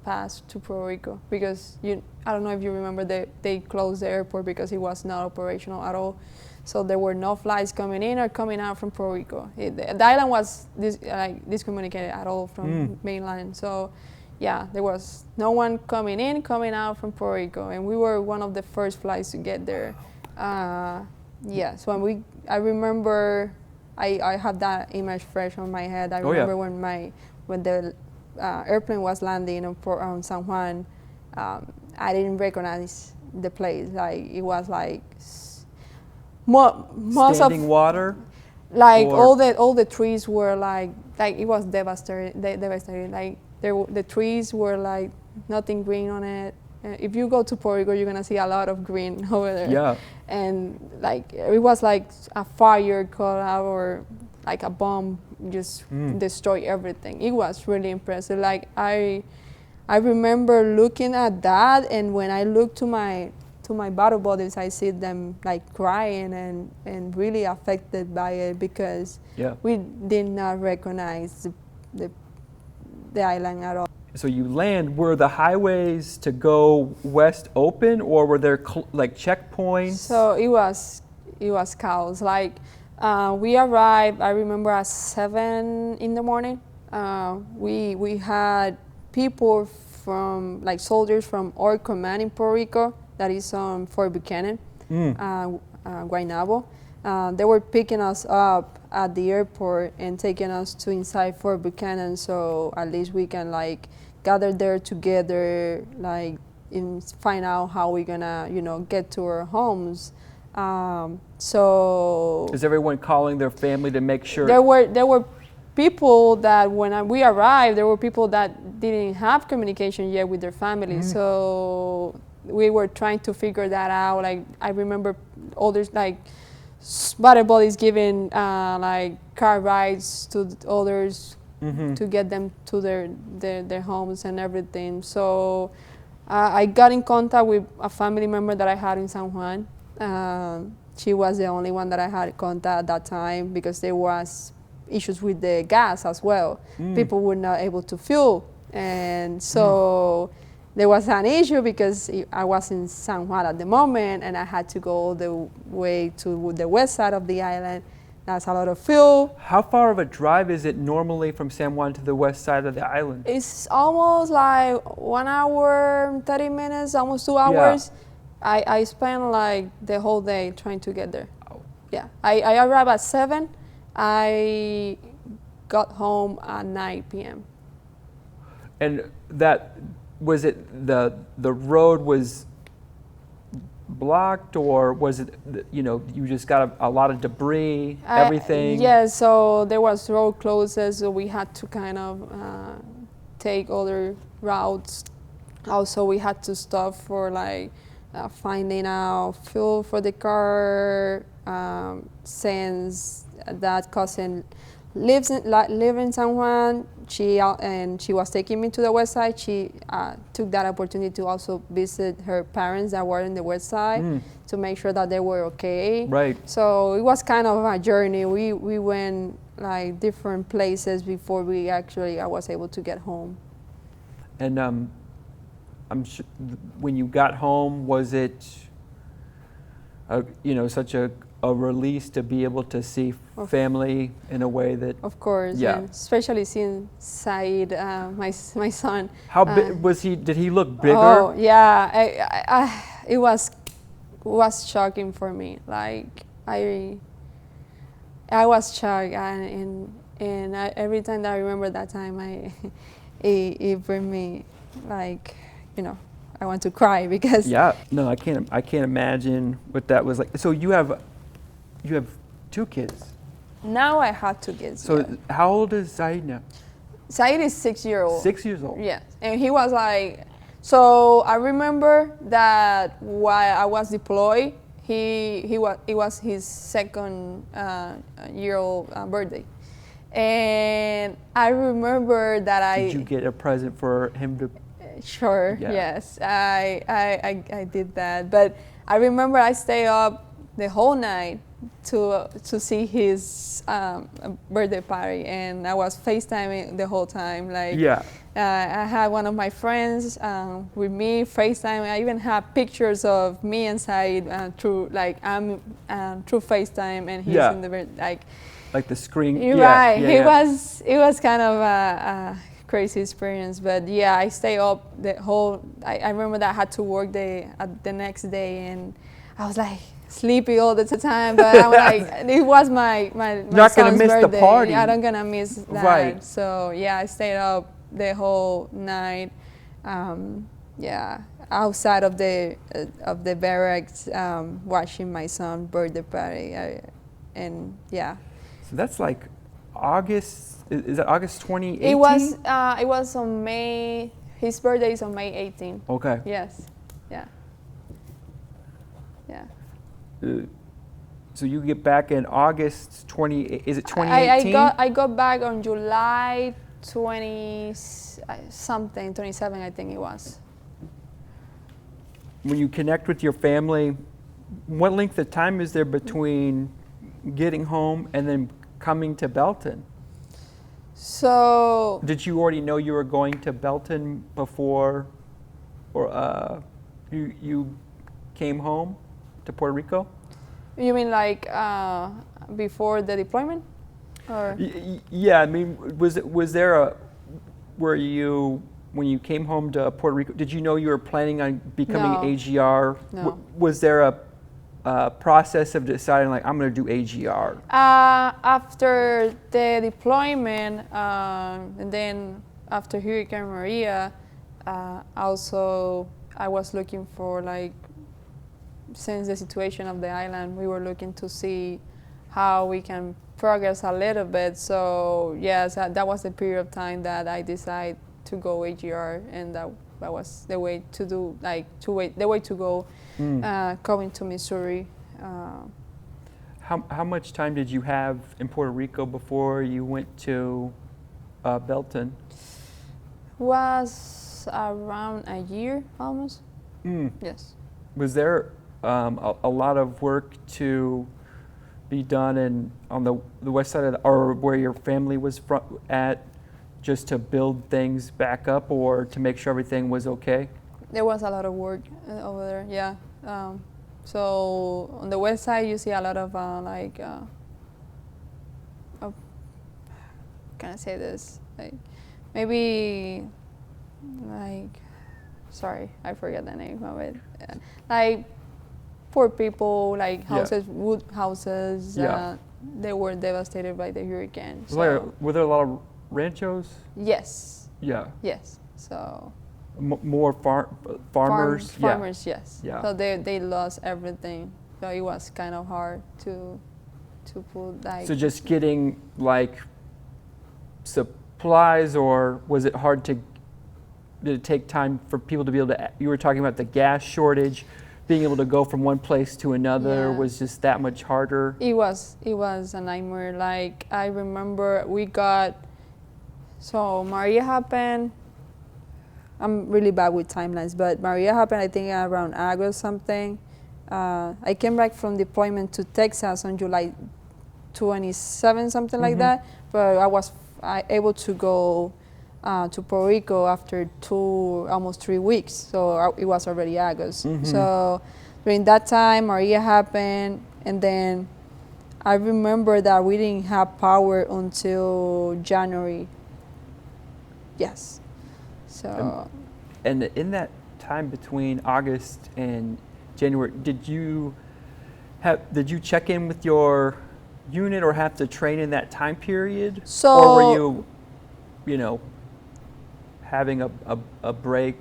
pass to Puerto Rico because I don't know if you remember they closed the airport because it was not operational at all. So there were no flights coming in or coming out from Puerto Rico. The island was discommunicated at all from mainland. So yeah, there was no one coming in, coming out from Puerto Rico, and we were one of the first flights to get there. Yeah, so I remember, I have that image fresh on my head. I remember when the airplane was landing on San Juan, I didn't recognize the place. Like it was like most standing water. Like all the trees were like it was devastating. Like the trees were like nothing green on it. If you go to Puerto Rico, you're gonna see a lot of green over there. Yeah. And like it was like a fire caught out or like a bomb just destroyed everything. It was really impressive. Like I remember looking at that, and when I look to my battle buddies, I see them like crying and really affected by it because we did not recognize the island at all. So you land, were the highways to go west open, or were there like checkpoints? So it was chaos. Like we arrived, I remember at 7 in the morning. We had people from, like soldiers from our command in Puerto Rico, that is on Fort Buchanan, Guaynabo. They were picking us up at the airport and taking us to inside Fort Buchanan, so at least we can like gather there together, like and find out how we're gonna, get to our homes. So is everyone calling their family to make sure? There were people that when we arrived, there were people that didn't have communication yet with their family. So we were trying to figure that out. Like I remember others like battle buddies giving like car rides to others to get them to their homes and everything. So I got in contact with a family member that I had in San Juan. She was the only one that I had contact at that time because there was issues with the gas as well. People were not able to fuel, and so there was an issue because I was in San Juan at the moment and I had to go all the way to the west side of the island. That's a lot of fuel. How far of a drive is it normally from San Juan to the west side of the island? It's almost like 1 hour, 30 minutes, almost 2 hours. Yeah. I spent like the whole day trying to get there. Oh. Yeah, I arrived at 7. I got home at 9 p.m. And that, was it the road was blocked, or was it, you just got a lot of debris, everything? Yeah, so there was road closures, so we had to kind of take other routes. Also, we had to stop for like finding out fuel for the car, since that cousin lives in San Juan. She was taking me to the west side. She took that opportunity to also visit her parents that were in the west side to make sure that they were okay. Right. So it was kind of a journey. We went like different places before I was able to get home. And I'm sure when you got home, was it such a release to be able to see family in a way that... Of course, yeah. Especially seeing Zayed, my son. How big was he? Did he look bigger? Oh, yeah. It was shocking for me. Like, I was shocked, and every time that I remember that time, it brought me, like, I want to cry because... Yeah, no, I can't imagine what that was like. So you have 2 kids. Now I have 2 kids. So how old is Zayed now? Zayed is 6 years old. 6 years old. Yeah, and he was like, so I remember that while I was deployed, it was his 2nd year-old birthday, and I remember that Did you get a present for him to? Sure. Yeah. Yes, I did that, but I remember I stayed up the whole night to see his birthday party, and I was FaceTiming the whole time. Like, Yeah. I had one of my friends with me FaceTime. I even have pictures of me and Said through through FaceTime, and he's Yeah. in the Like the screen. You're yeah, right. yeah, It was kind of a crazy experience, but yeah, I stayed up the whole. I remember that I had to work the next day, and I was like sleepy all the time. But I was like, it was my Not gonna son's miss the birthday. party. I'm not gonna miss that. Right. So yeah, I stayed up the whole night. Yeah, outside of the barracks, watching my son's birthday party, and yeah. So that's like August. Is that August 2018? It was on May. His birthday is on May 18th. Okay. Yes. Yeah. Yeah. So you get back in August 20. Is it 2018? I got back on July 20 something, 27, I think it was. When you connect with your family, what length of time is there between getting home and then coming to Belton? So Did you already know you were going to Belton before, or you came home to Puerto Rico? you mean like before the deployment, or? Yeah, I mean, was there a, were you, when you came home to Puerto Rico, did you know you were planning on becoming No. AGR? No. Was there a process of deciding, like, I'm going to do AGR? After the deployment, and then after Hurricane Maria, also I was looking for, like, since the situation of the island, we were looking to see how we can progress a little bit. So yes, that was the period of time that I decided to go AGR, and that was the way to do, like, the way to go. Coming to Missouri. How much time did you have in Puerto Rico before you went to Belton? Was around a year almost. Yes. Was there a lot of work to be done on the west side of or where your family was at, just to build things back up or to make sure everything was okay? There was a lot of work over there, yeah. So on the west side, you see a lot of can I say this? Like, maybe, like, sorry, I forget the name of it. Like, poor people, like houses, wood houses. Yeah. They were devastated by the hurricane. Were there a lot of ranchos? Yes. Yeah. Yes. So. More farmers? Farmers, yes. Yeah. So they lost everything. So it was kind of hard to put, like. So just getting, like, supplies, or was it hard to, did it take time for people to be able to, you were talking about the gas shortage, being able to go from one place to another was just that much harder? It was a nightmare. Like, I remember so Maria happened. I'm really bad with timelines, but Maria happened, I think, around August something. I came back from deployment to Texas on July 27, something like that. But I was able to go to Puerto Rico after almost 3 weeks. So it was already August. So during that time, Maria happened, and then I remember that we didn't have power until January. Yes. So. And in that time between August and January, did you check in with your unit or have to train in that time period? So. Or were you having a break?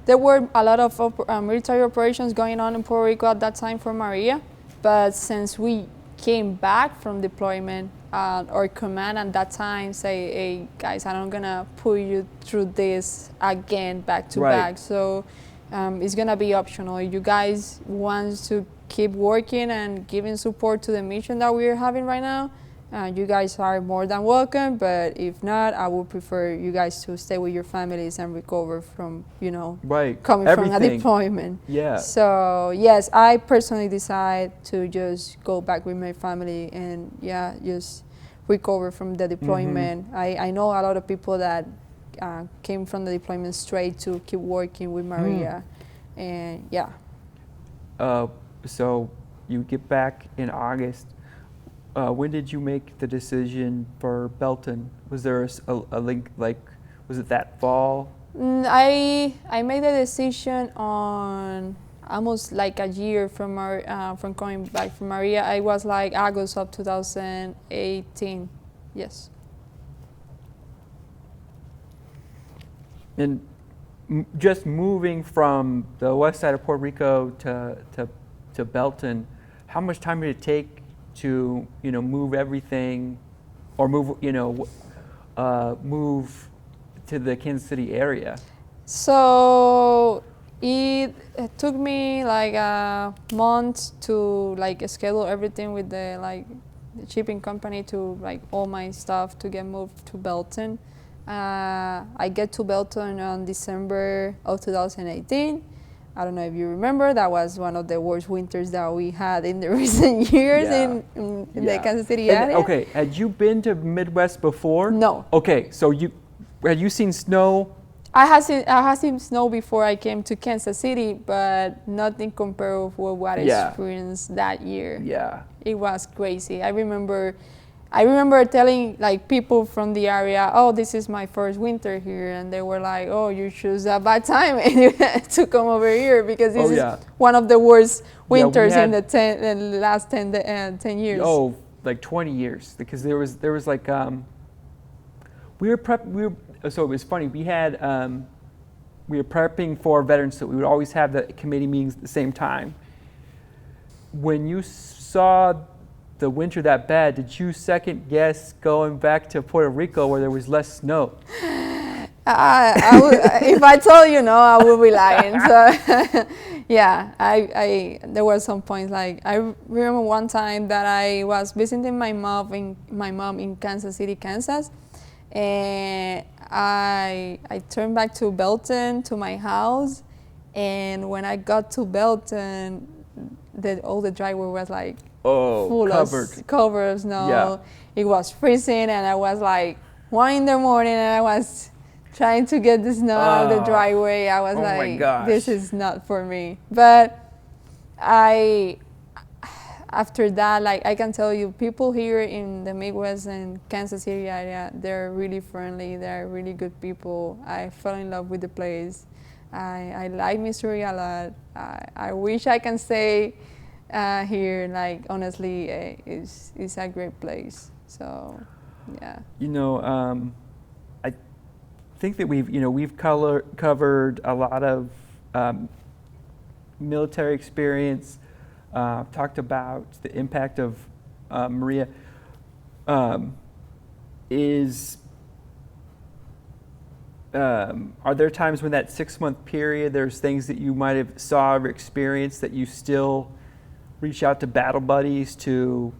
There were a lot of military operations going on in Puerto Rico at that time for Maria, but since we came back from deployment, our command at that time say, hey guys, I'm not gonna put you through this again back to back. So it's gonna be optional. You guys want to keep working and giving support to the mission that we're having right now, You guys are more than welcome, but if not, I would prefer you guys to stay with your families and recover from, Right. coming from a Everything. deployment. Yeah. So yes, I personally decide to just go back with my family and just recover from the deployment. I know a lot of people that came from the deployment straight to keep working with Maria, and So you get back in August. When did you make the decision for Belton? Was there a link, like, was it that fall? I made the decision on almost like a year from from coming back from Maria. I was like August of 2018. Yes. And just moving from the west side of Puerto Rico to Belton, how much time did it take to move everything, or move to the Kansas City area? So it took me like a month to like schedule everything with the shipping company to all my stuff to get moved to Belton. I get to Belton on December of 2018. I don't know if you remember, that was one of the worst winters that we had in the recent years in the Kansas City area. Okay, had you been to Midwest before? No. Okay, so had you seen snow? I had seen snow before I came to Kansas City, but nothing compared with what I experienced that year. Yeah. It was crazy. I remember telling people from the area, oh, this is my first winter here, and they were like, oh, you chose a bad time to come over here because this is one of the worst winters in the last 10 years. Oh, like 20 years, because there was like so it was funny. We were prepping for veterans, so we would always have the committee meetings at the same time. When you saw the winter that bad, did you second guess going back to Puerto Rico where there was less snow? If I told you no, I would be lying. So there were some points. I remember one time that I was visiting my mom in Kansas City, Kansas, and I turned back to Belton to my house, and when I got to Belton, all the driveway was full covered of snow. Yeah. It was freezing, and I was 1 in the morning, and I was trying to get the snow out of the driveway. I was my gosh. This is not for me. But after that, I can tell you, people here in the Midwest and Kansas City area, they're really friendly. They're really good people. I fell in love with the place. I like Missouri a lot. I wish I can stay here. Honestly, it's a great place. So, yeah. I think that we've covered a lot of military experience. Talked about the impact of Maria. Are there times when that 6-month period, there's things that you might have saw or experienced that you still reach out to battle buddies to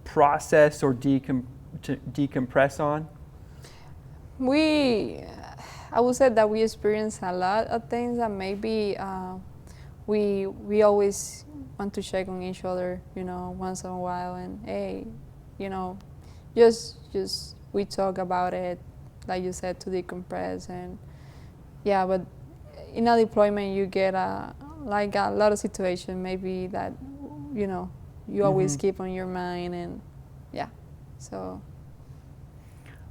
process or decompress on? I would say that we experience a lot of things that maybe we always want to check on each other, once in a while, and hey, just we talk about it, like you said, to decompress. And but in a deployment you get a lot of situations maybe that you always keep on your mind, and so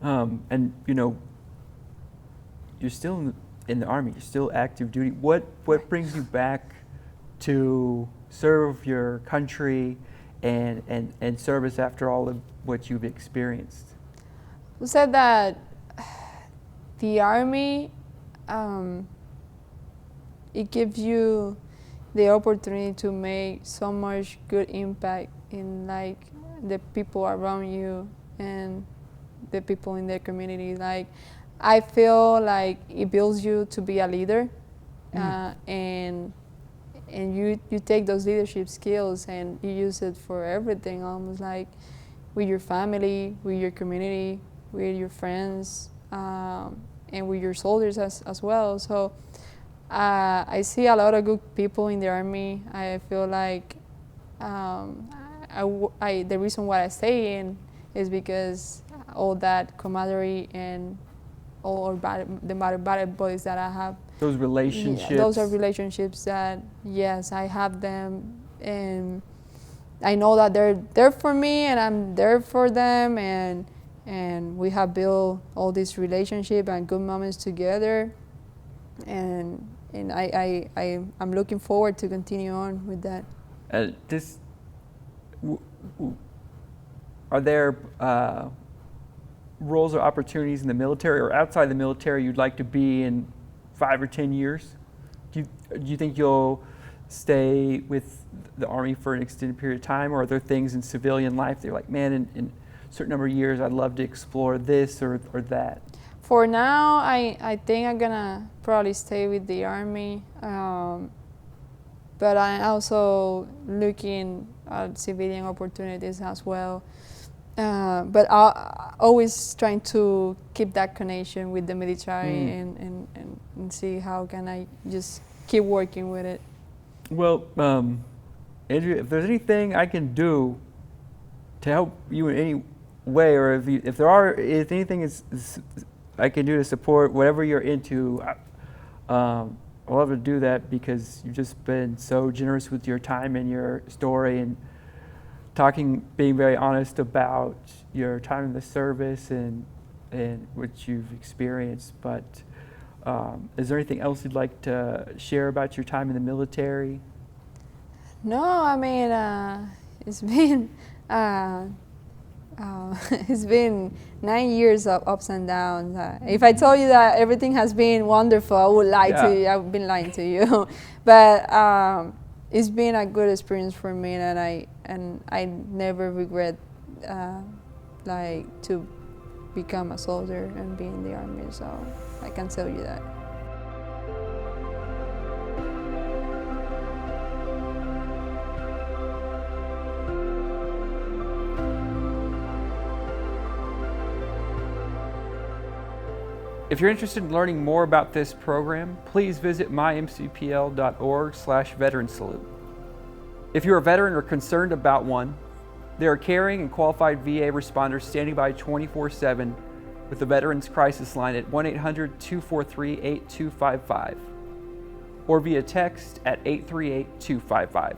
and you're still in the Army, you're still active duty. What brings you back to serve your country and service after all of what you've experienced? Who said that the Army, it gives you the opportunity to make so much good impact in the people around you and the people in their community. I feel like it builds you to be a leader, and you take those leadership skills and you use it for everything. Almost with your family, with your community, with your friends, and with your soldiers as well. So I see a lot of good people in the Army. I feel like the reason why I stay in is because all that camaraderie and all the battle buddies that I have. Those relationships. Yeah, those are relationships that, yes, I have them, and I know that they're there for me, and I'm there for them, and we have built all this relationship and good moments together, and I'm looking forward to continue on with that. Are there roles or opportunities in the military or outside the military you'd like to be in 5 or 10 years? Do you think you'll stay with the Army for an extended period of time, or are there things in civilian life that you're like, man, in a certain number of years I'd love to explore this or that? For now, I think I'm gonna probably stay with the Army, but I'm also looking at civilian opportunities as well. But always trying to keep that connection with the military and see how can I just keep working with it. Well, Andrea, if there's anything I can do to help you in any way, or if anything I can do to support whatever you're into, I'd love to do that, because you've just been so generous with your time and your story, and being very honest about your time in the service and what you've experienced. But is there anything else you'd like to share about your time in the military? No, I mean, it's been it's been 9 years of ups and downs. If I told you that everything has been wonderful, I would lie to you. I've been lying to you. But it's been a good experience for me, and I never regret like to become a soldier and be in the Army. So I can tell you that. If you're interested in learning more about this program, please visit mymcpl.org/veteran salute. If you're a veteran or concerned about one, there are caring and qualified VA responders standing by 24/7 with the Veterans Crisis Line at 1-800-243-8255 or via text at 838-255.